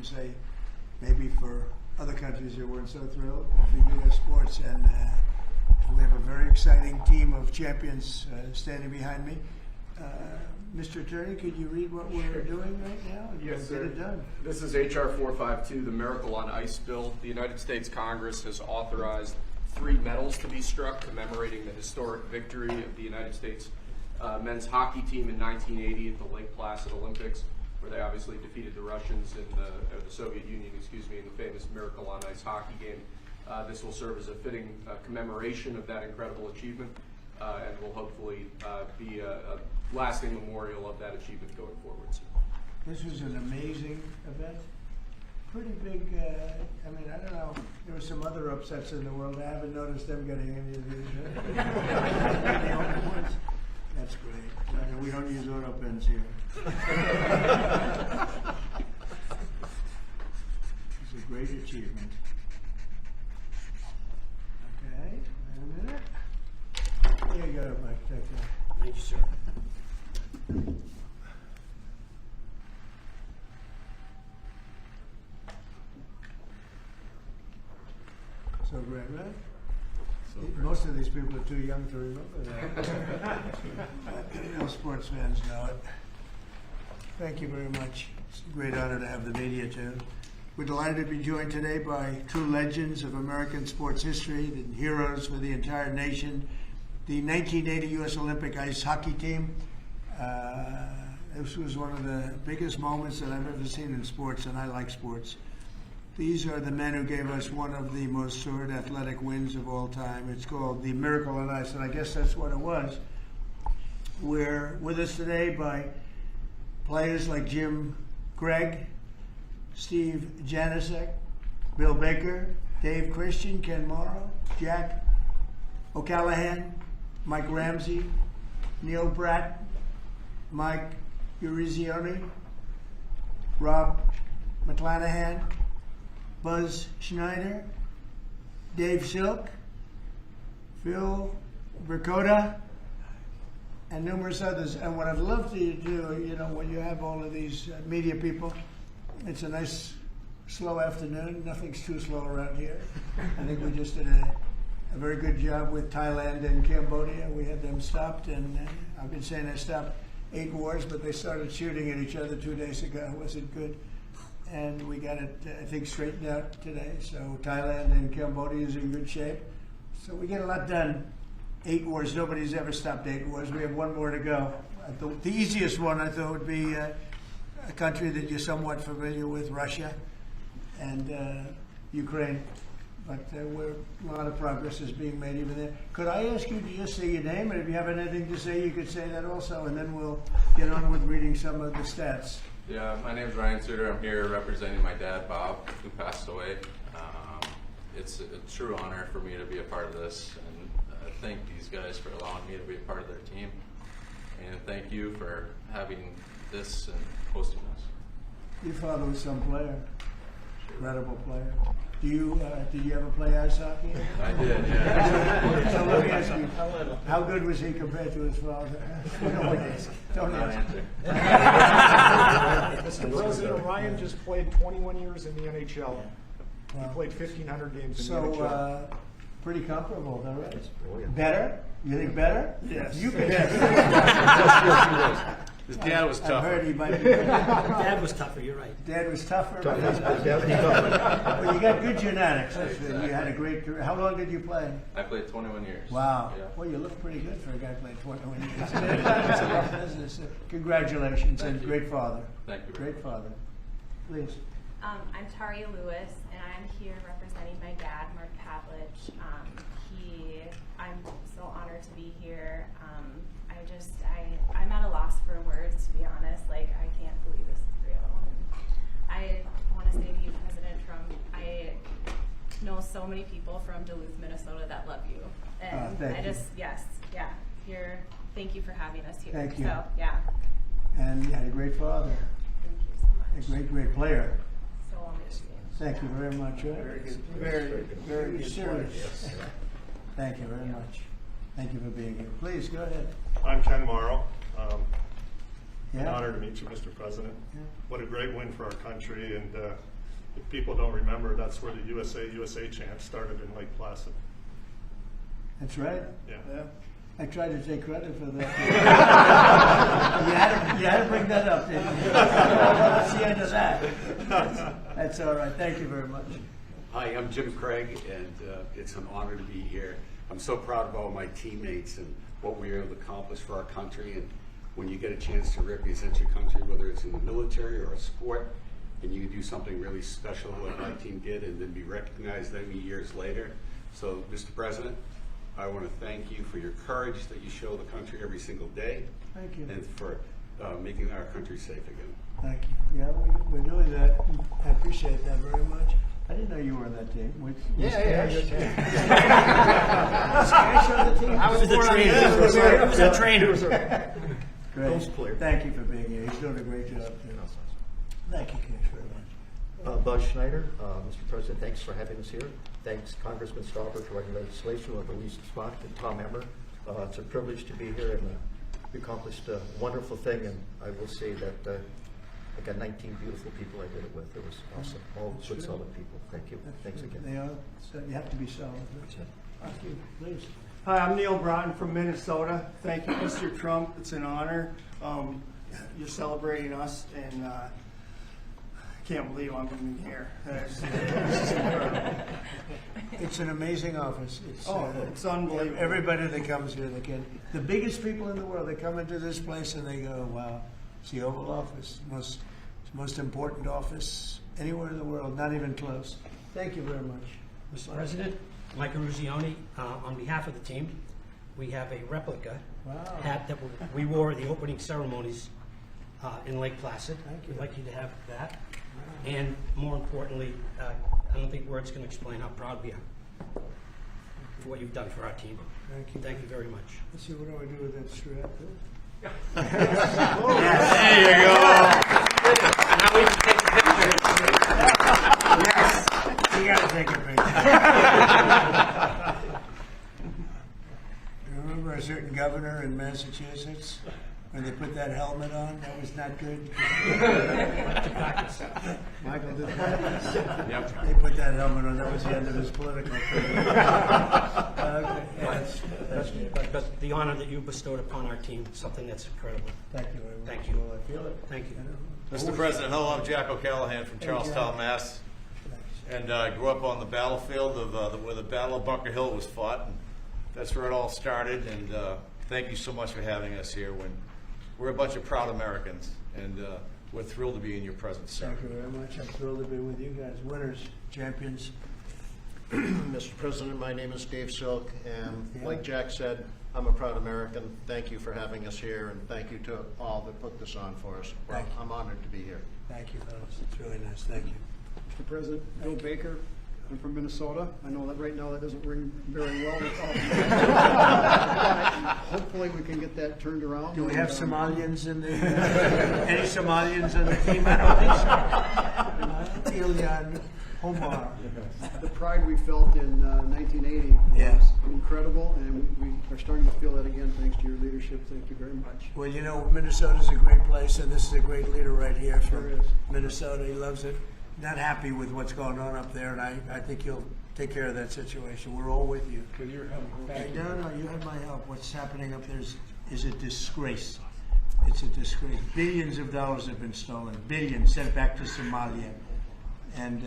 say maybe for other countries they weren't so thrilled, but for U.S. sports, and we have a very exciting team of champions standing behind me. Mr. Attorney, could you read what we're doing right now? And yes, get sir. it done. This is H.R. 452, the Miracle on Ice bill. The United States Congress has authorized 3 medals to be struck commemorating the historic victory of the United States men's hockey team in 1980 at the Lake Placid Olympics, where they obviously defeated the Russians in the Soviet Union, in the famous Miracle on Ice hockey game. This will serve as a fitting commemoration of that incredible achievement, and will hopefully be a lasting memorial of that achievement going forward. This was an amazing event. Pretty big, I mean, I don't know, there were some other upsets in the world. I haven't noticed them getting any of these. The only ones. That's great. We don't use auto pens here. It's a great achievement. Okay, wait a minute. Here you go, Mike. Take that. Thank you, sir. So great, right? So great. Most of these people are too young to remember that. Real sports fans know it. Thank you very much. It's a great honor to have the media too. We're delighted to be joined today by true legends of American sports history, the heroes for the entire nation, the 1980 U.S. Olympic ice hockey team. This was one of the biggest moments that I've ever seen in sports, and I like sports. These are the men who gave us one of the most storied athletic wins of all time. It's called the Miracle on Ice, and I guess that's what it was. We're with us today by players like Jim Gregg, Steve Janicek, Bill Baker, Dave Christian, Ken Morrow, Jack O'Callahan, Mike Ramsey, Neil Bratt, Mike Urizioni, Rob McClanahan, Buzz Schneider, Dave Silk, Phil Bricoda, and numerous others. And what I'd love to do, you know, when you have all of these media people, it's a nice, slow afternoon. Nothing's too slow around here. I think we just did a very good job with Thailand and Cambodia. We had them stopped, and I've been saying they stopped 8 wars, but they started shooting at each other 2 days ago. Was it good? And we got it, I think, straightened out today. So Thailand and Cambodia is in good shape. So we get a lot done. 8 wars. Nobody's ever stopped 8 wars. We have 1 more to go. The easiest one, I thought, would be a country that you're somewhat familiar with, Russia and Ukraine. But a lot of progress is being made even there. Could I ask you to just say your name? And if you have anything to say, you could say that also. And then we'll get on with reading some of the stats. Yeah, my name's Ryan Suter. I'm here representing my dad, Bob, who passed away. It's a true honor for me to be a part of this, and thank these guys for allowing me to be a part of their team. And thank you for having this and hosting us. Your father was some player, incredible player. Did you ever play ice hockey? I did, yeah. So let me ask you, how good was he compared to his father? Don't answer. Mr. President, Ryan just played 21 years in the NHL. He played 1,500 games in the NHL. So, pretty comparable, though, right? Better? You think better? Yes. You can. His dad was I've tougher. heard he might be better. Dad was tougher, you're right. Dad was tougher. Well, you got good genetics. You had a great career. How long did you play? I played 21 years. Wow. Yeah. Well, you look pretty good for a guy who played 21 years. It's a rough business. Congratulations, and great father. Thank you. Great father. Please. I'm Taria Lewis, and I'm here representing my dad, Mark Pavlich. I'm so honored to be here. I'm at a loss for words, to be honest. Like, I can't believe this is real. And I want to say to you, President Trump, I know so many people from Duluth, Minnesota that love you. And thank you. Thank you for having us here. Thank you. So, yeah, And you had a great father, thank you so a much. great player. So I'll miss you. Thank you very much. Very good. Very serious. Thank you very much. Thank you for being here. Please, go ahead. I'm Ken Morrow. Yeah. An honor to meet you, Mr. President. Yeah. What a great win for our country, and if people don't remember, that's where the USA chant started in Lake Placid. That's right. Yeah. I tried to take credit for that. you had to bring that up, didn't you? That's the end of that. That's all right. Thank you very much. Hi, I'm Jim Craig, and it's an honor to be here. I'm so proud of all my teammates and what we were able to accomplish for our country. And when you get a chance to represent your country, whether it's in the military or a sport, and you do something really special like my team did, and then be recognized many years later. So, Mr. President, I want to thank you for your courage that you show the country every single day. Thank you. And for making our country safe again. Thank you. Yeah, we're doing that. I appreciate that very much. I didn't know you were on that team. Was Cash on the team? I was the trainer. I was a trainer. Great. Thank you for being here. He's doing a great job too. Thank you, Cash, very much. Buzz Schneider, Mr. President, thanks for having us here. Thanks, Congressman Stauber, for writing legislation with Elise Spot and Tom Emmer. It's a privilege to be here, and we accomplished a wonderful thing. And I will say that I got 19 beautiful people I did it with. It was awesome. All good, solid people. Thank you. Thanks again. They are. So you have to be solid. Thank you. Please. Hi, I'm Neil Broughton from Minnesota. Thank you, Mr. Trump. It's an honor. You're celebrating us, and I can't believe I'm in here. It's incredible. It's an amazing office. It's unbelievable. Everybody that comes here, the biggest people in the world, they come into this place and they go, wow, it's the Oval Office, most important office anywhere in the world, not even close. Thank you very much. Mr. President, Mike Ruzioni, on behalf of the team, we have a replica hat that we wore at the opening ceremonies in Lake Placid. Thank you. We'd like you to have that. And more importantly, I don't think words can explain how proud we are for what you've done for our team. Thank you. Thank you very much. Let's see, what do I do with that strap? There you go. Now we can take a picture. Yes, you gotta take a picture. You remember a certain governor in Massachusetts when they put that helmet on? That was not good. Michael did practice. Yep. They put that helmet on. That was the end of his political career. Okay. Yes, that's good. But the honor that you bestowed upon our team, something that's incredible. Thank you very much. Thank you. Well, I feel it. Thank you. Mr. President, hello, I'm Jack O'Callahan from Hey, Charlestown, Jack. Mass. And I grew up on the battlefield of where the Battle of Bunker Hill was fought. And that's where it all started. And thank you so much for having us here. We're a bunch of proud Americans, and we're thrilled to be in your presence, sir. Thank you very much. I'm thrilled to be with you guys. Winners, champions. Mr. President, my name is Dave Silk, and Yeah. like Jack said, I'm a proud American. Thank you for having us here, and thank you to all that put this on for us. Thank you. I'm honored to be here. Thank you, fellas. It's really nice. Thank you. Mr. President, Bill Baker. I'm from Minnesota. I know that right now that doesn't ring very well. Hopefully we can get that turned around. Do we have Somalians in the any Somalians on the team? I don't think so. Ilyan Omar. The pride we felt in 1980 was Yes. incredible, and we are starting to feel that again thanks to your leadership. Thank you very much. Well, you know, Minnesota's a great place, and this is a great leader right here from Sure is. Minnesota. He loves it. Not happy with what's going on up there, and I think you'll take care of that situation. We're all with you. With your help. No, you have my help. What's happening up there is a disgrace. It's a disgrace. Billions of dollars have been stolen. Billions sent back to Somalia. And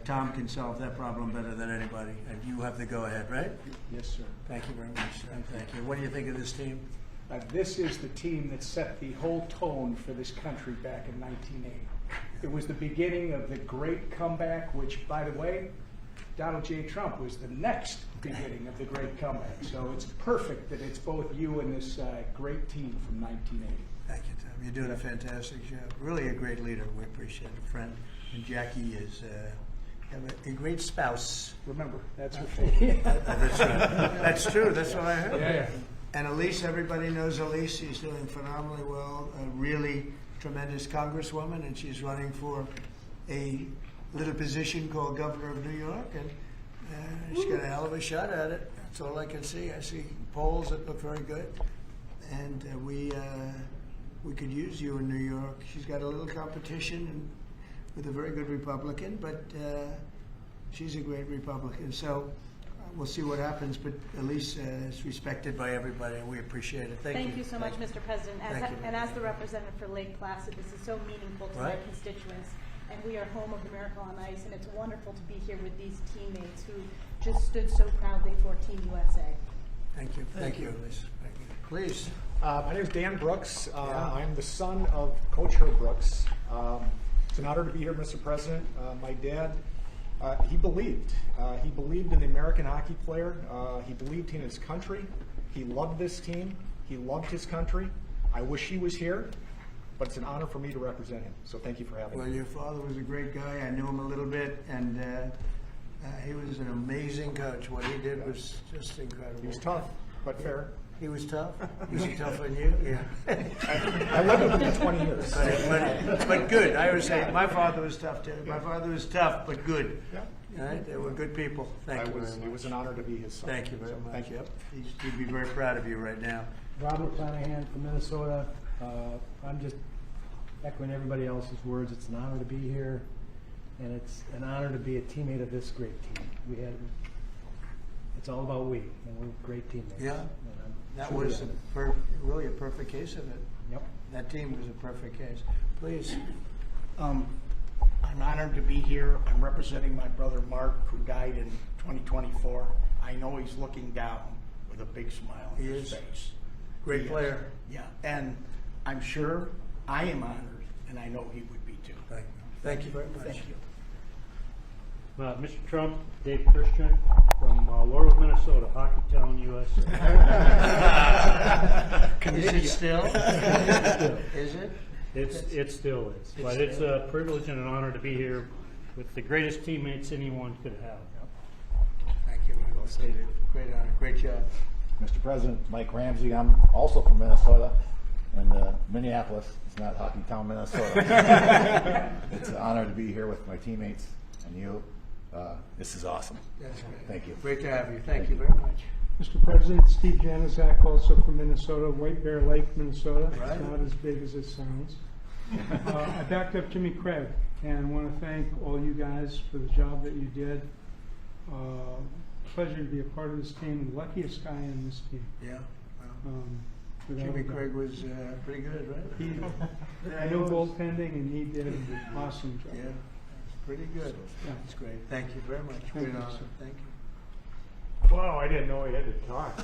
Tom can solve that problem better than anybody. And you have the go-ahead, right? Yes, sir. Thank you very much. Thank you. What do you think of this team? This is the team that set the whole tone for this country back in 1980. It was the beginning of the great comeback, which, by the way, Donald J. Trump was the next beginning of the great comeback. So it's perfect that it's both you and this great team from 1980. Thank you, Tom. You're doing a fantastic job. Really a great leader. We appreciate it, friend. And Jackie is a great spouse. Remember, that's what they... That's right. That's true. That's what I heard. Yeah. And Elise, everybody knows Elise. She's doing phenomenally well. A really tremendous congresswoman, and she's running for a little position called governor of New York, and she's got a hell of a shot at it. That's all I can see. I see polls that look very good, and we we could use you in New York. She's got a little competition and with a very good Republican, but she's a great Republican. So we'll see what happens, but Elise is respected by everybody, and we appreciate it. Thank you so much, Mr. President. And as the Thank representative for Lake Placid, this is so meaningful to my Right. constituents. And we are home of the Miracle on Ice, and it's wonderful to be here with these teammates who just stood so proudly for Team USA. Thank you. Thank you, Elise. Thank you. Please. My name is Dan Brooks. Yeah. I'm the son of Coach Herb Brooks. It's an honor to be here, Mr. President. My dad, he believed. He believed in the American hockey player. He believed in his country. He loved this team. He loved his country. I wish he was here, but it's an honor for me to represent him. So thank you for having Well, me. your father was a great guy. I knew him a little bit, and he was an amazing coach. What he did was just incredible. He was tough, but fair. He was tough? Was he tough on you? Yeah. I lived with him for 20 years. But good. I always say my father was tough too. My father was tough, but good. Yeah. All right? They were good people. Thank you very much. It was an honor to be his son. Thank you very So, much. Thank you. Yep. He'd be very proud of you right now. Robert Flanagan from Minnesota. I'm just echoing everybody else's words. It's an honor to be here, and it's an honor to be a teammate of this great team. It's all about we, and we're great teammates. Yeah. And I'm That truly was honored. really a perfect case of it. Yep. That team was a perfect case. Please. I'm honored to be here. I'm representing my brother Mark, who died in 2024. I know he's looking down with a big smile on He his is. face. Great He is. player. Yeah, and I'm sure I am honored, and I know he would be too. Thank you very much. Thank you. Mr. Trump, Dave Christian from Laurel, Minnesota, Hockey Town, USA. Is it still? Is it? It still is, but it's a privilege and an honor to be here with the greatest teammates anyone could have. Thank you. Well stated. Great honor. Great job. Mr. President, Mike Ramsey. I'm also from Minnesota, and Minneapolis. It's not Hockey Town, Minnesota. It's an honor to be here with my teammates and you. This is awesome. That's great. Thank you. Great to have you. Thank you very much. Mr. President, Steve Januzak, also from Minnesota, White Bear Lake, Minnesota. Right. It's not as big as it sounds. I backed up Jimmy Craig and want to thank all you guys for the job that you did. Pleasure to be a part of this team. The luckiest guy in this team. Yeah. Without Jimmy a doubt. Craig was pretty good, right? No goaltending, and he did an awesome job. Yeah. Pretty good. Yeah. That's great. Thank you very much. Thank Great you, honor. sir. Thank you. Wow, I didn't know he had to talk.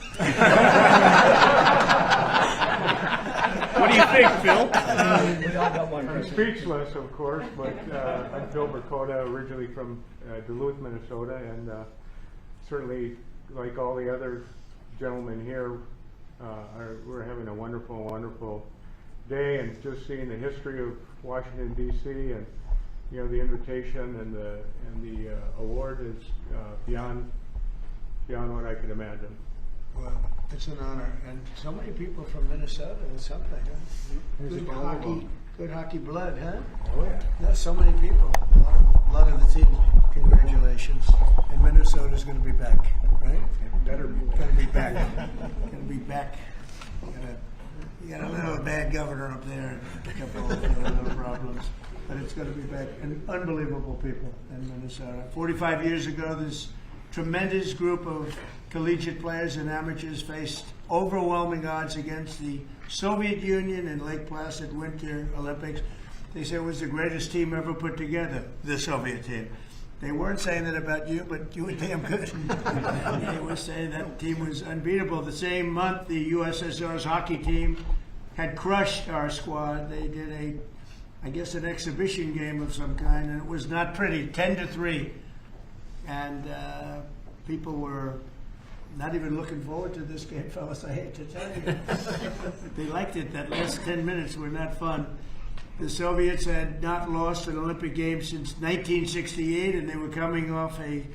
What do you think, Phil? I'm speechless, of course, but I'm Phil Burkota, originally from Duluth, Minnesota, and certainly, like all the other gentlemen here, we're having a wonderful, wonderful day, and just seeing the history of Washington, D.C., and the invitation and the award is beyond what I could imagine. Well, it's an honor, and so many people from Minnesota is something. Huh? Good hockey blood, huh? Oh yeah. There's so many people. A lot of the teams. Congratulations, and Minnesota's going to be back, right? Better be. Going to be back. Going to be back. You got a little bad governor up there, and a couple of little problems, but it's going to be back. And unbelievable people in Minnesota. 45 years ago, this tremendous group of collegiate players and amateurs faced overwhelming odds against the Soviet Union in Lake Placid Winter Olympics. They said it was the greatest team ever put together, the Soviet team. They weren't saying that about you, but you were damn good. They were saying that team was unbeatable. The same month, the USSR's hockey team had crushed our squad. They did an exhibition game of some kind, and it was not pretty, 10-3. And people were not even looking forward to this game, fellas, I hate to tell you. They liked it. That last 10 minutes were not fun. The Soviets had not lost an Olympic game since 1968, and they were coming off a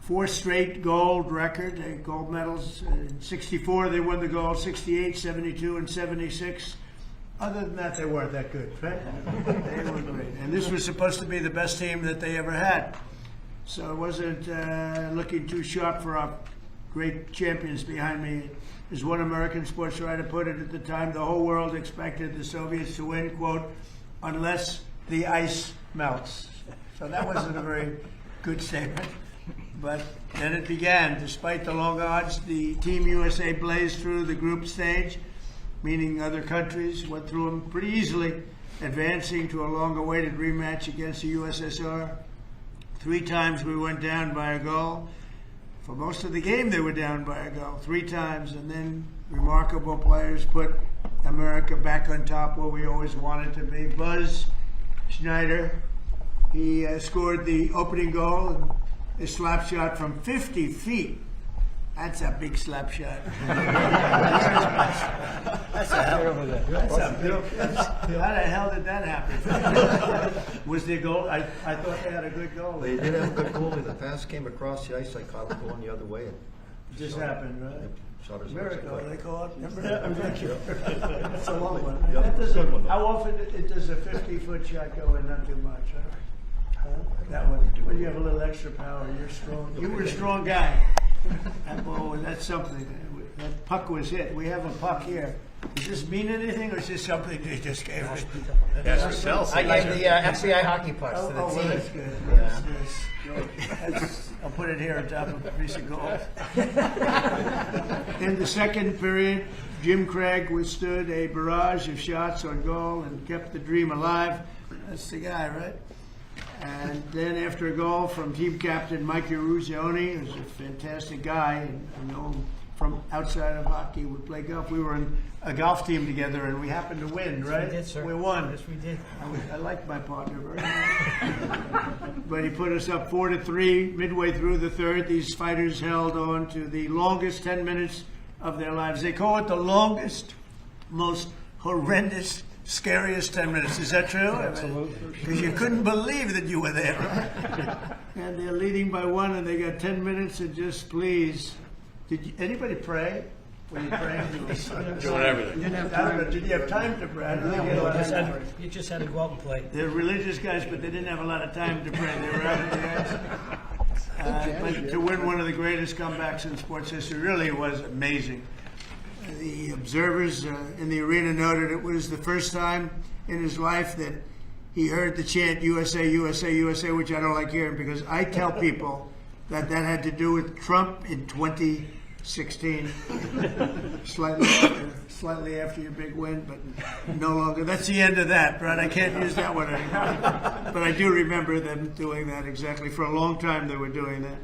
4 straight gold record, gold medals. In 64, they won the gold, 68, 72, and 76. Other than that, they weren't that good, right? They were great. And this was supposed to be the best team that they ever had. So it wasn't looking too sharp for our great champions behind me. As one American sports writer put it at the time, the whole world expected the Soviets to win, quote, unless the ice melts. So that wasn't a very good statement. But then it began. Despite the long odds, the Team USA blazed through the group stage, meaning other countries went through them pretty easily, advancing to a long-awaited rematch against the USSR. 3 times we went down by a goal. For most of the game, they were down by a goal 3 times, and then remarkable players put America back on top where we always wanted to be. Buzz Schneider, he scored the opening goal, and a slap shot from 50 feet. That's a big slap shot. That's a big. How the hell did that happen? Was there a goal? I thought they had a good goal. They did have a good goalie. The pass came across the ice. I caught it going the other way. And It just happened, right? shot his Miracle, legs. they call it. Remember that? That's a long one. Yeah, That does good one, though. how often does a 50-foot shot go in? Not too much, huh? That one. When you have a little extra power, you're strong. You were a strong guy. That's something. That puck was hit. We have a puck here. Does this mean anything, or is this something they just gave us? I gave the FBI hockey pucks to the well, team. that's good. I'll put it here on top of a piece of gold. In the second period, Jim Craig withstood a barrage of shots on goal and kept the dream alive. That's the guy, right? And then after a goal from team captain Mike Eruzione, who's a fantastic guy, and I know him from outside of hockey, we play golf. We were in a golf team together, and we happened to win, right? We did, sir. We won. Yes, we did. I liked my partner very much. But he put us up 4-3 midway through the third. These fighters held on to the longest 10 minutes of their lives. They call it the longest, most horrendous, scariest 10 minutes. Is that true? Absolutely. Because you couldn't believe that you were there. And they're leading by 1, and they got 10 minutes, and just please. Anybody pray? Were you praying? Doing everything. I don't know. Did you have time to pray? I don't think you had a lot of time to pray. You just had to go out and play. They're religious guys, but they didn't have a lot of time to pray. They were out of the ice. But to win one of the greatest comebacks in sports history really was amazing. The observers in the arena noted it was the first time in his life that he heard the chant USA, USA, USA, which I don't like hearing because I tell people that had to do with Trump in 2016, slightly after your big win, but no longer. That's the end of that, right? I can't use that one anymore. But I do remember them doing that exactly. For a long time they were doing that.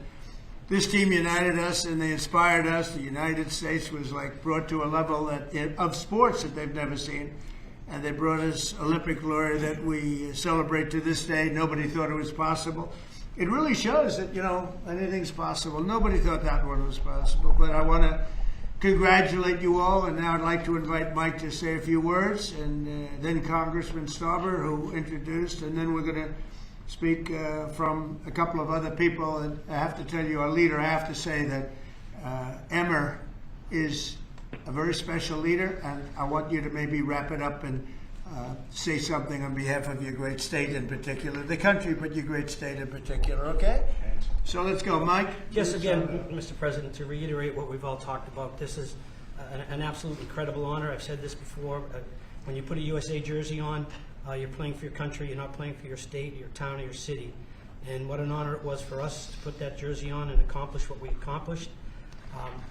This team united us and they inspired us. The United States was like brought to a level of sports that they've never seen. And they brought us Olympic glory that we celebrate to this day. Nobody thought it was possible. It really shows that, anything's possible. Nobody thought that one was possible. But I want to congratulate you all, and now I'd like to invite Mike to say a few words, and then Congressman Stauber, who introduced, and then we're going to speak from a couple of other people. And I have to tell you, our leader, I have to say that Emmer is a very special leader, and I want you to maybe wrap it up and say something on behalf of your great state in particular, the country, but your great state in particular, okay? So let's go, Mike. Just again, Mr. President, to reiterate what we've all talked about, this is an absolute incredible honor. I've said this before. When you put a USA jersey on, you're playing for your country. You're not playing for your state, your town, or your city. And what an honor it was for us to put that jersey on and accomplish what we accomplished.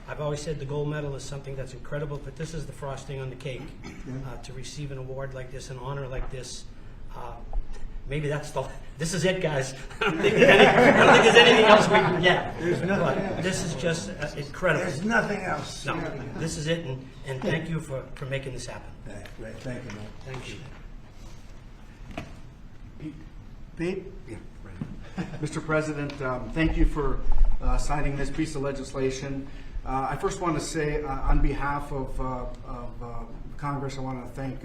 I've always said the gold medal is something that's incredible, but this is the frosting on the cake. To receive an award like this, an honor like this, maybe this is it, guys. I don't think there's anything else we can get. There's nothing else. This is just incredible. There's nothing else. No, this is it, and thank you for making this happen. Great, thank you, Mike. Thank you. Pete? Yeah, right. Mr. President, thank you for signing this piece of legislation. I first want to say, on behalf of Congress, I want to thank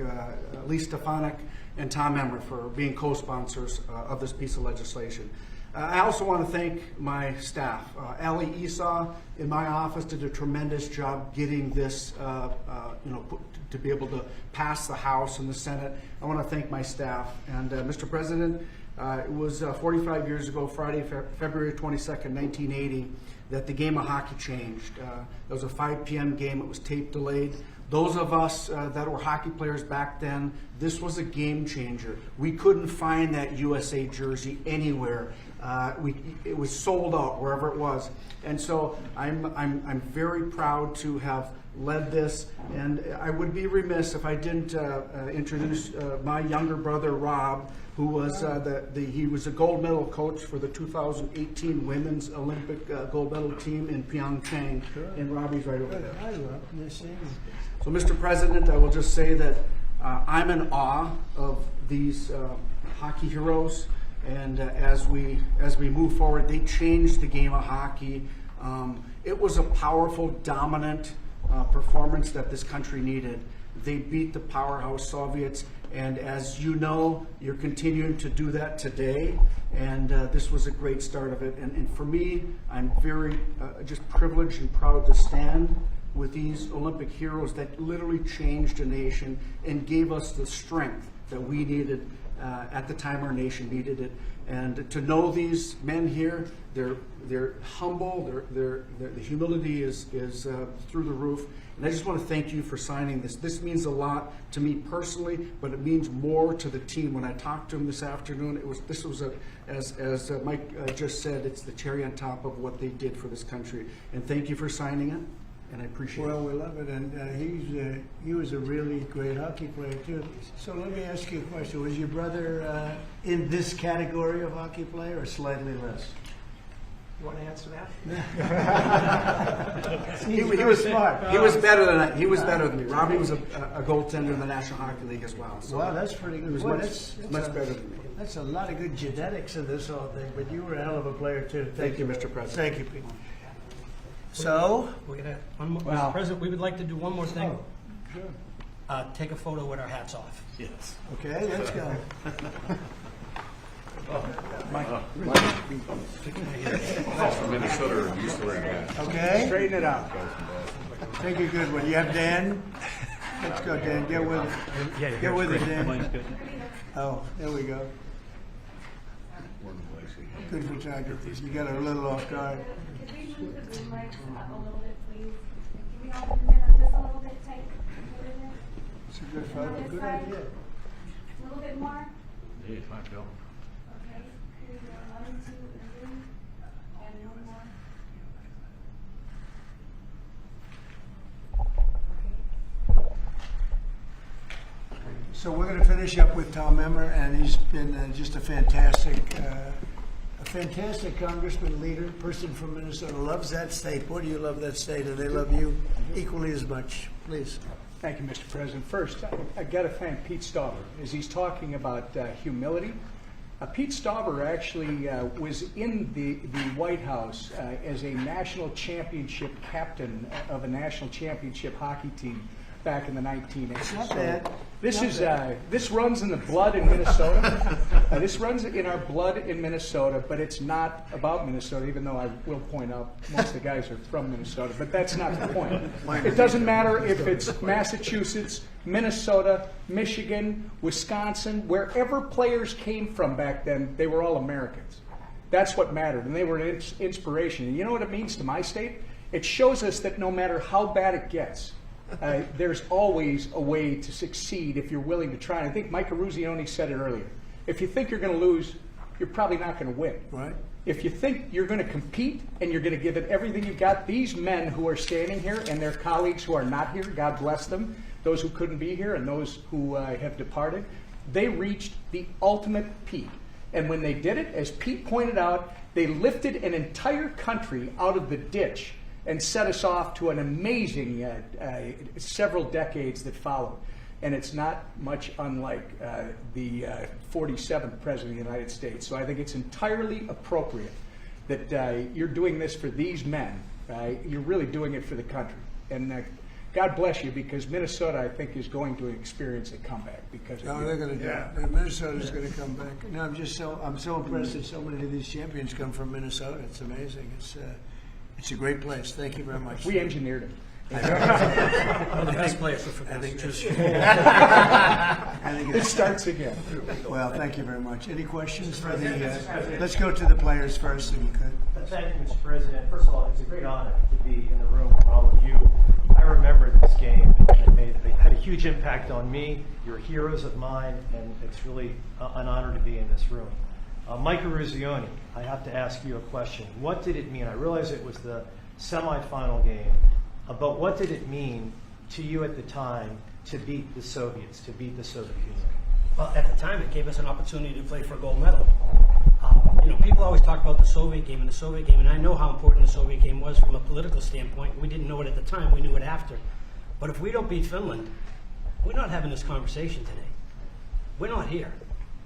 Lee Stefanik and Tom Emmer for being co-sponsors of this piece of legislation. I also want to thank my staff. Ali Esau in my office did a tremendous job getting this, to be able to pass the House and the Senate. I want to thank my staff. And Mr. President, It was 45 years ago, Friday, February 22nd, 1980, that the game of hockey changed. It was a 5 p.m. game. It was tape delayed. Those of us that were hockey players back then, this was a game changer. We couldn't find that USA jersey anywhere. It was sold out wherever it was. And so I'm very proud to have led this, and I would be remiss if I didn't introduce my younger brother Rob, who was he was a gold medal coach for the 2018 Women's Olympic gold medal team in Pyeongchang. Sure. And Robbie's right over there. Hi, Rob. Nice seeing you. So, Mr. President, I will just say that I'm in awe of these hockey heroes, and as we move forward, they changed the game of hockey. It was a powerful, dominant performance that this country needed. They beat the powerhouse Soviets, and as you know, you're continuing to do that today, and this was a great start of it. And for me, I'm very just privileged and proud to stand with these Olympic heroes that literally changed a nation and gave us the strength that we needed at the time our nation needed it. And to know these men here, they're humble, the humility is through the roof. And I just want to thank you for signing this. This means a lot to me personally, but it means more to the team. When I talked to them this afternoon, this was as Mike just said, it's the cherry on top of what they did for this country. And thank you for signing it, and I appreciate it. Well, we love it, and he was a really great hockey player too. So let me ask you a question: was your brother in this category of hockey player, or slightly less? You want to answer that? He was smart. He was better than I. He was better than me. Robbie was a goaltender in the National Hockey League as well. So wow, that's pretty good. He was Boy, much better than me. That's a lot of good genetics in this whole thing. But you were a hell of a player too. Thank you, Mr. President. Thank you, Pete. So, We're gonna, Mr. President, we would like to do one more thing. sure. Take a photo with our hats off. Yes. Okay, let's go. That's from Minnesota, or used to wearing hats. Okay. Straighten it out. Take a good one. You have Dan? Let's go, Dan. Get with it. Get with it, Dan. Oh, there we go. Good photography. You got a little off guard. Could we move the boom mics up a little bit, please? Can we all zoom in just a little bit tight? It's a good photo. Good idea. A little bit more? Yeah, fine, Bill. Okay. Here we go. 1, 2, and 3. And one more. So we're going to finish up with Tom Emmer, and he's been just a fantastic congressman, leader, person from Minnesota. Loves that state. Boy, do you love that state, and they love you equally as much. Please. Thank you, Mr. President. First, I got to thank Pete Stauber as he's talking about humility. Pete Stauber actually was in the White House as a national championship captain of a national championship hockey team back in the 1980s. Not bad. This runs in the blood in Minnesota. This runs in our blood in Minnesota, but it's not about Minnesota, even though I will point out most of the guys are from Minnesota, but that's not the point. It doesn't matter if it's Massachusetts, Minnesota, Michigan, Wisconsin, wherever players came from back then, they were all Americans. That's what mattered, and they were an inspiration. And you know what it means to my state? It shows us that no matter how bad it gets, there's always a way to succeed if you're willing to try. And I think Mike Eruzione said it earlier. If you think you're going to lose, you're probably not going to win. Right. If you think you're going to compete and you're going to give it everything you've got, these men who are standing here and their colleagues who are not here, God bless them, those who couldn't be here and those who have departed, they reached the ultimate peak. And when they did it, as Pete pointed out, they lifted an entire country out of the ditch and set us off to an amazing several decades that followed. And it's not much unlike the 47th President of the United States. So I think it's entirely appropriate that you're doing this for these men. You're really doing it for the country. And God bless you, because Minnesota, I think, is going to experience a comeback because of you. They're going to do it. Minnesota's going to come back. No, I'm so impressed that so many of these champions come from Minnesota. It's amazing. It's a great place. Thank you very much. We engineered it. Well, the best players were from I think Massachusetts. I think It starts again. Well, thank you very much. Any questions for the, let's go to the players first, if you could. Thank you, Mr. President. First of all, it's a great honor to be in the room with all of you. I remember this game, and it had a huge impact on me. You're heroes of mine, and it's really an honor to be in this room. Mike Eruzione, I have to ask you a question. What did it mean? I realize it was the semifinal game, but what did it mean to you at the time to beat the Soviets, to beat the Soviet Union? Well, at the time, it gave us an opportunity to play for a gold medal. People always talk about the Soviet game, and I know how important the Soviet game was from a political standpoint. We didn't know it at the time, we knew it after. But if we don't beat Finland, we're not having this conversation today. We're not here.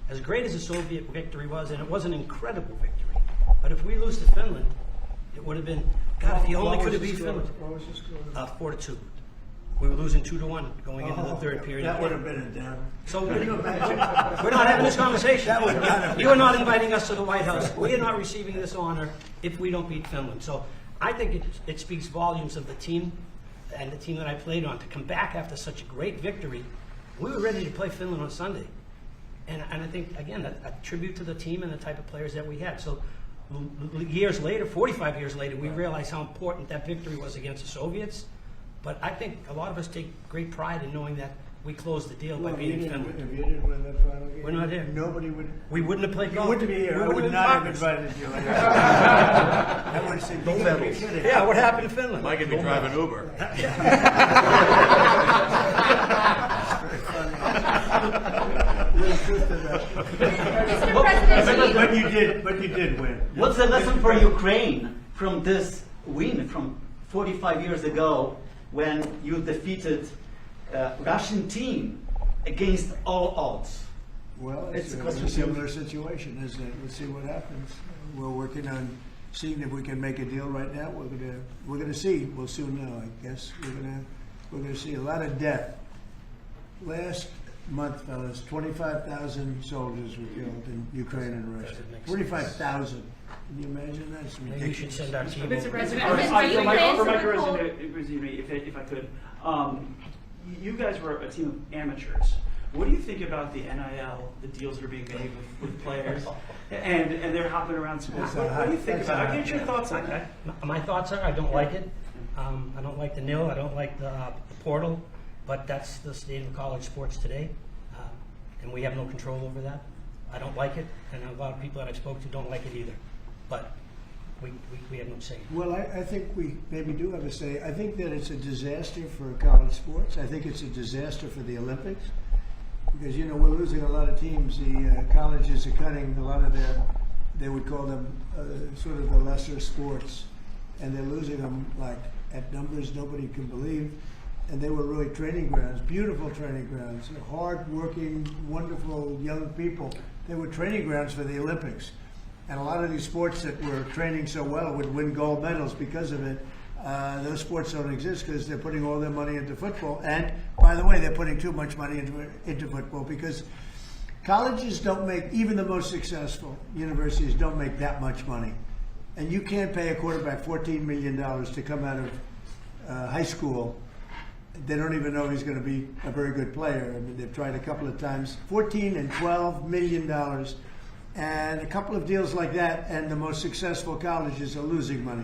As great as the Soviet victory was, and it was an incredible victory, but if we lose to Finland, it would have been, God, if you only could have beat Finland. What was the score? 4-2. We were losing 2-1 going into the third period. That would have been a down. So we're not having this conversation. You are not inviting us to the White House. We are not receiving this honor if we don't beat Finland. So I think it speaks volumes of the team and the team that I played on to come back after such a great victory. We were ready to play Finland on Sunday. And I think, again, a tribute to the team and the type of players that we had. So years later, 45 years later, we realize how important that victory was against the Soviets. But I think a lot of us take great pride in knowing that we closed the deal by beating Finland. If you didn't win that final game, We're not here. Nobody would. We wouldn't have played You golf. wouldn't be here. We I wouldn't would have not have been invited you. I would have said, Gold medals. Yeah, what happened in Finland? Mike could be driving Uber. Mr. President, But you did win. What's the lesson for Ukraine from this win from 45 years ago when you defeated Russian team against all odds? Well, It's it's a a question. similar situation, isn't it? Let's see what happens. We're working on seeing if we can make a deal right now. We're gonna see. We'll soon know, I guess. We're gonna see a lot of death. Last month, fellas, 25,000 soldiers were killed in Ukraine and Russia. 45,000. Can you imagine that? It's Maybe we should send our team Mr. over. President, For you my plan to resume, if I could, you guys were a team of amateurs. What do you think about the NIL, the deals that are being made with players, and they're hopping around schools? What do you think about it? I'll get your thoughts on that. My thoughts are, I don't like it. I don't like the nil. I don't like the portal. But that's the state of college sports today, and we have no control over that. I don't like it, and a lot of people that I spoke to don't like it either. But we have no say. Well, I think we maybe do have a say. I think that it's a disaster for college sports. I think it's a disaster for the Olympics because, we're losing a lot of teams. The colleges are cutting a lot of they would call them sort of the lesser sports, and they're losing them like at numbers nobody can believe. And they were really training grounds, beautiful training grounds, hard-working, wonderful young people. They were training grounds for the Olympics. And a lot of these sports that were training so well would win gold medals because of it. Those sports don't exist because they're putting all their money into football. And, by the way, they're putting too much money into football because colleges don't make, even the most successful universities don't make that much money. And you can't pay a quarterback $14 million to come out of high school. They don't even know he's going to be a very good player. I mean, they've tried a couple of times. $14 and $12 million. And a couple of deals like that, and the most successful colleges are losing money.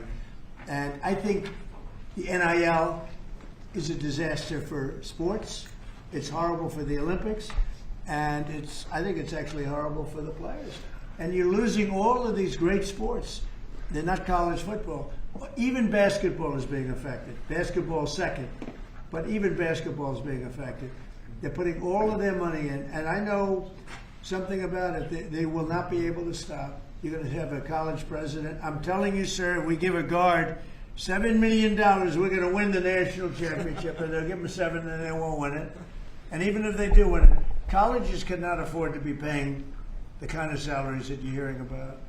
And I think the NIL is a disaster for sports. It's horrible for the Olympics. And I think it's actually horrible for the players. And you're losing all of these great sports. They're not college football. Even basketball is being affected. Basketball second. But even basketball is being affected. They're putting all of their money in, and I know something about it. They will not be able to stop. You're going to have a college president. I'm telling you, sir, we give a guard $7 million. We're going to win the national championship, and they'll give them $7 and they won't win it. And even if they do win it, colleges cannot afford to be paying the kind of salaries that you're hearing about.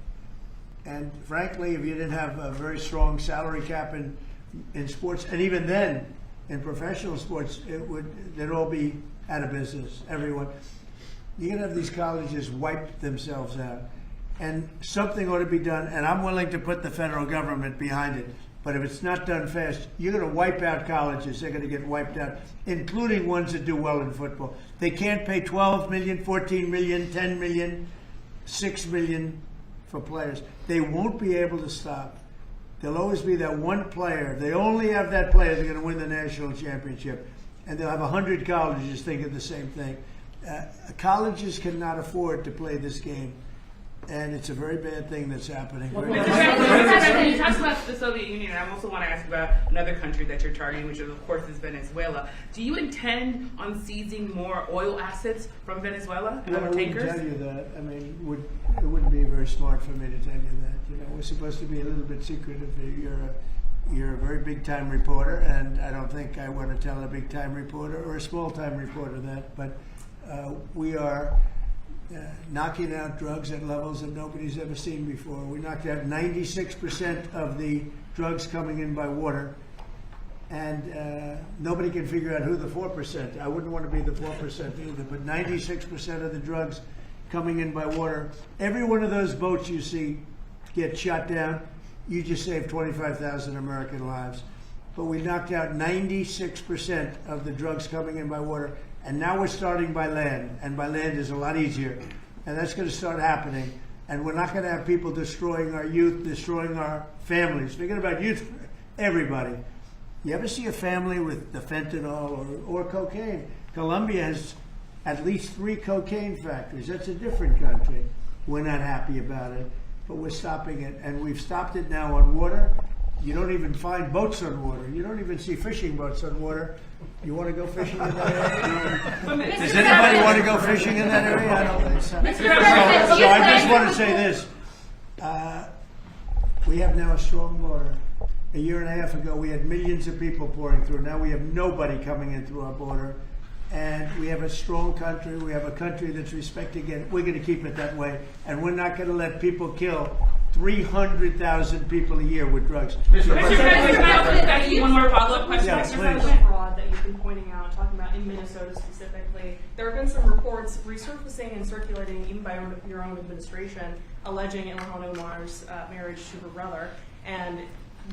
And frankly, if you didn't have a very strong salary cap in sports, and even then, in professional sports, they'd all be out of business, everyone. You're going to have these colleges wipe themselves out. And something ought to be done, and I'm willing to put the federal government behind it. But if it's not done fast, you're going to wipe out colleges. They're going to get wiped out, including ones that do well in football. They can't pay 12 million, 14 million, 10 million, 6 million for players. They won't be able to stop. There'll always be that one player. They only have that player. They're going to win the national championship. And they'll have 100 colleges thinking the same thing. Colleges cannot afford to play this game. And it's a very bad thing that's happening. Mr. President, you talked about the Soviet Union, and I also want to ask about another country that you're targeting, which of course is Venezuela. Do you intend on seizing more oil assets from Venezuela and other tankers? I wouldn't tell you that. I mean, it wouldn't be very smart for me to tell you that. You know, we're supposed to be a little bit secretive. You're a very big time reporter, and I don't think I want to tell a big time reporter or a small time reporter that. But we are knocking out drugs at levels that nobody's ever seen before. We knocked out 96% of the drugs coming in by water, and nobody can figure out who the 4%. I wouldn't want to be the 4% either, but 96% of the drugs coming in by water. Every one of those boats you see get shot down, you just saved 25,000 American lives. But we knocked out 96% of the drugs coming in by water. And now we're starting by land, and by land is a lot easier. And that's going to start happening. And we're not going to have people destroying our youth, destroying our families. Speaking about youth, everybody. You ever see a family with the fentanyl or cocaine? Colombia has at least 3 cocaine factories. That's a different country. We're not happy about it, but we're stopping it. And we've stopped it now on water. You don't even find boats on water. You don't even see fishing boats on water. You want to go fishing in that area? Does anybody want to go fishing in that area? I don't think so. So I just want to say this. We have now a strong border. A year and a half ago, we had millions of people pouring through. Now we have nobody coming in through our border. And we have a strong country. We have a country that's respected. And we're going to keep it that way. And we're not going to let people kill 300,000 people a year with drugs. Mr. President, one more follow-up question. Yes, Some of please. the fraud that you've been pointing out, talking about in Minnesota specifically, there have been some reports resurfacing and circulating, even by your own administration, alleging Ilhan Omar's marriage to her brother. And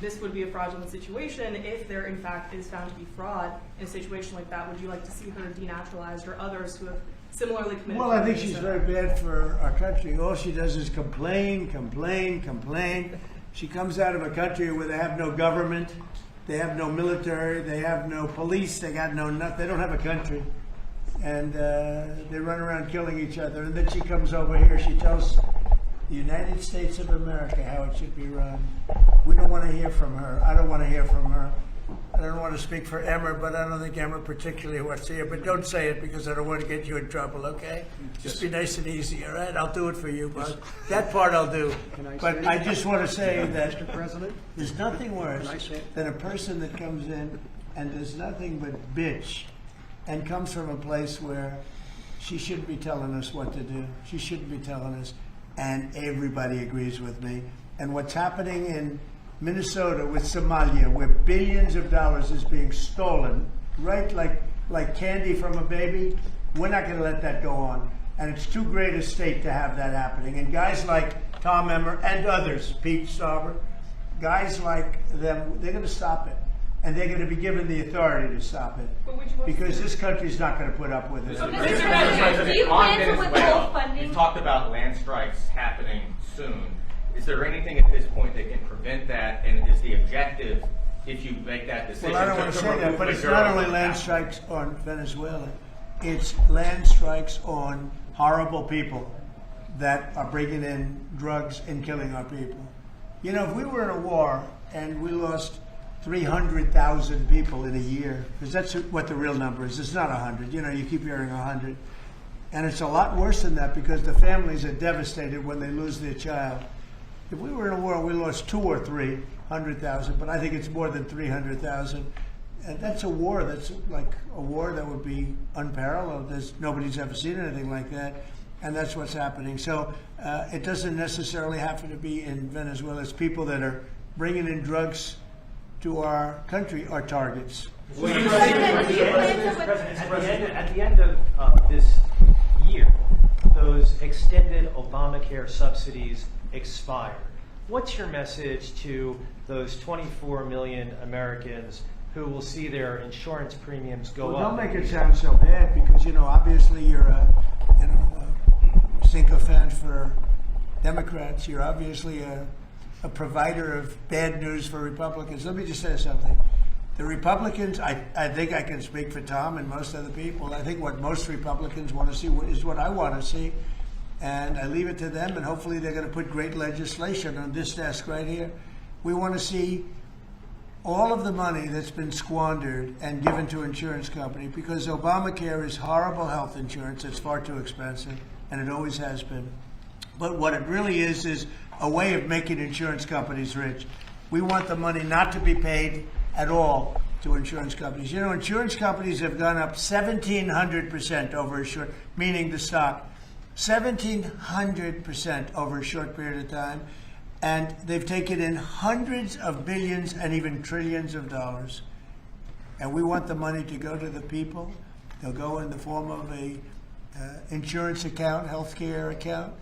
this would be a fraudulent situation if there, in fact, is found to be fraud in a situation like that. Would you like to see her denaturalized or others who have similarly committed? Well, I think she's very bad for our country. All she does is complain, complain, complain. She comes out of a country where they have no government, they have no military, they have no police, they got no nothing. They don't have a country, and they run around killing each other. And then she comes over here. She tells the United States of America how it should be run. We don't want to hear from her. I don't want to hear from her. I don't want to speak for Emma, but I don't think Emma particularly wants to hear. But don't say it because I don't want to get you in trouble, okay? Just be nice and easy, all right? I'll do it for you, but that part I'll do. But I just want to say that Mr. President? there's nothing worse than a person that comes in and does nothing but bitch and comes from a place where she shouldn't be telling us what to do. She shouldn't be telling us, and everybody agrees with me. And what's happening in Minnesota with Somalia, where billions of dollars is being stolen, right, like candy from a baby, we're not going to let that go on. And it's too great a state to have that happening. And guys like Tom Emmer and others, Pete Stauber, guys like them, they're going to stop it. And they're going to be given the authority to stop it. Because this country's not going to put up with it. Mr. President, do you plan to withhold funding? You've talked about land strikes happening soon. Is there anything at this point that can prevent that? And is the objective, if you make that decision, well, I don't want to say that, but it's not only land strikes on Venezuela. It's land strikes on horrible people that are bringing in drugs and killing our people. You know, if we were in a war and we lost 300,000 people in a year, because that's what the real number is. It's not 100. You know, you keep hearing 100. And it's a lot worse than that because the families are devastated when they lose their child. If we were in a war, we lost 200,000 or 300,000, but I think it's more than 300,000. And that's a war that's like a war that would be unparalleled. Nobody's ever seen anything like that. And that's what's happening. So it doesn't necessarily have to be in Venezuela. It's people that are bringing in drugs to our country are targets. Well, at the end of this year, those extended Obamacare subsidies expired. What's your message to those 24 million Americans who will see their insurance premiums go Well, up? don't make it sound so bad, because, obviously you're a sycophant for Democrats. You're obviously a provider of bad news for Republicans. Let me just say something. The Republicans, I think I can speak for Tom and most other people. I think what most Republicans want to see is what I want to see. And I leave it to them, and hopefully they're going to put great legislation on this desk right here. We want to see all of the money that's been squandered and given to insurance companies, because Obamacare is horrible health insurance. It's far too expensive, and it always has been. But what it really is a way of making insurance companies rich. We want the money not to be paid at all to insurance companies. Insurance companies have gone up 1,700% over a short, meaning the stock, 1,700% over a short period of time. And they've taken in hundreds of billions and even trillions of dollars. And we want the money to go to the people. They'll go in the form of a insurance account, healthcare account,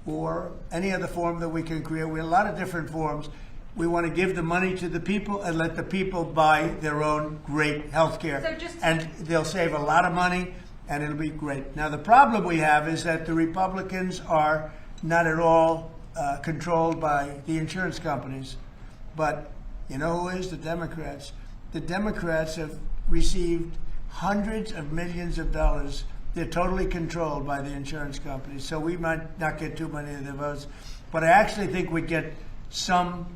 or any other form that we can create. We have a lot of different forms. We want to give the money to the people and let the people buy their own great healthcare. And they'll save a lot of money, and it'll be great. Now, the problem we have is that the Republicans are not at all controlled by the insurance companies. But you know who is? The Democrats. The Democrats have received hundreds of millions of dollars. They're totally controlled by the insurance companies. So we might not get too many of the votes. But I actually think we'd get some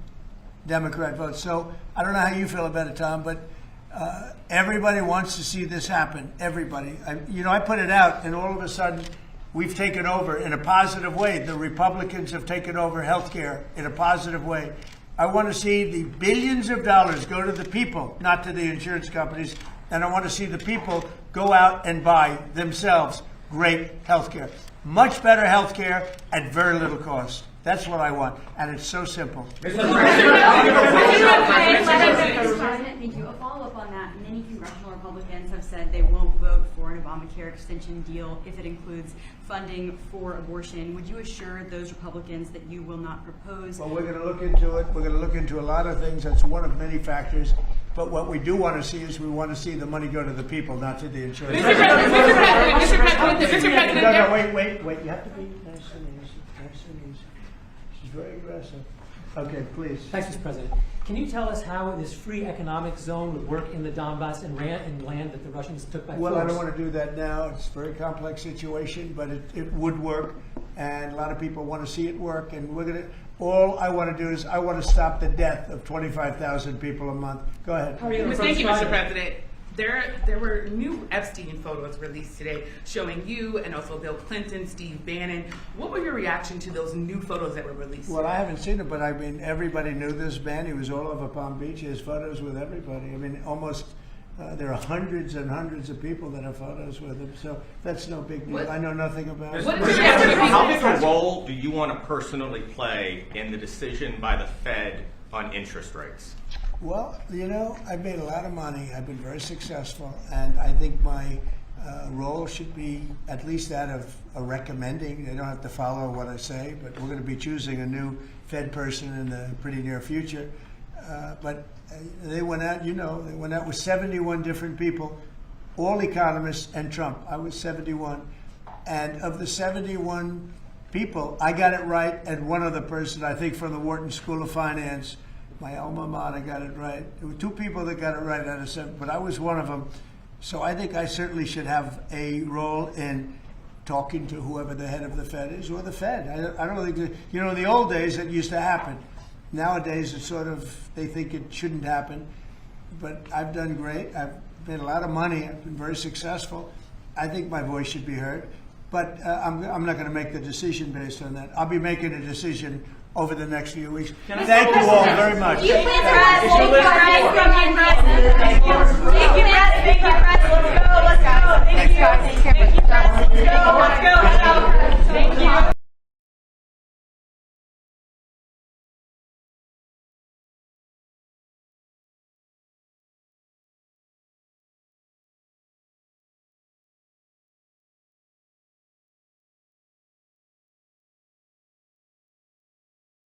Democrat votes. So I don't know how you feel about it, Tom, but everybody wants to see this happen. Everybody. I put it out, and all of a sudden, we've taken over in a positive way. The Republicans have taken over health care in a positive way. I want to see the billions of dollars go to the people, not to the insurance companies. And I want to see the people go out and buy themselves great health care. Much better health care at very little cost. That's what I want. And it's so simple. Thank you. A follow-up on that. Many congressional Republicans have said they won't vote for an Obamacare extension deal if it includes funding for abortion. Would you assure those Republicans that you will not propose? Well, we're going to look into it. We're going to look into a lot of things. That's one of many factors. But what we do want to see is we want to see the money go to the people, not to the insurance. Mr. President. No, wait. You have to be nice and easy. She's very aggressive. Okay, please. Thanks, Mr. President. Can you tell us how this free economic zone would work in the Donbass and land that the Russians took by force? Well, I don't want to do that now. It's a very complex situation, but it would work, and a lot of people want to see it work. And all I want to do is I want to stop the death of 25,000 people a month. Go ahead. Thank you, Mr. President. There were new Epstein photos released today showing you and also Bill Clinton, Steve Bannon. What were your reaction to those new photos that were released? Well, I haven't seen it, but everybody knew this man. He was all over Palm Beach. He has photos with everybody. Almost there are hundreds and hundreds of people that have photos with him. So that's no big deal. I know nothing about it. How big a role do you want to personally play in the decision by the Fed on interest rates? Well, I've made a lot of money. I've been very successful, and I think my role should be at least that of a recommending. They don't have to follow what I say, but we're going to be choosing a new Fed person in the pretty near future. But they went out, they went out with 71 different people, all economists and Trump. I was 71. And of the 71 people, I got it right, and one other person, I think from the Wharton School of Finance, my alma mater, got it right. There were two people that got it right out of 7, but I was one of them. So I think I certainly should have a role in talking to whoever the head of the Fed is, or the Fed. I don't think in the old days it used to happen. Nowadays it's they think it shouldn't happen. But I've done great. I've made a lot of money. I've been very successful. I think my voice should be heard. But I'm not going to make the decision based on that. I'll be making a decision over the next few weeks. Thank you all very much. Thank you, Brett. Let's go.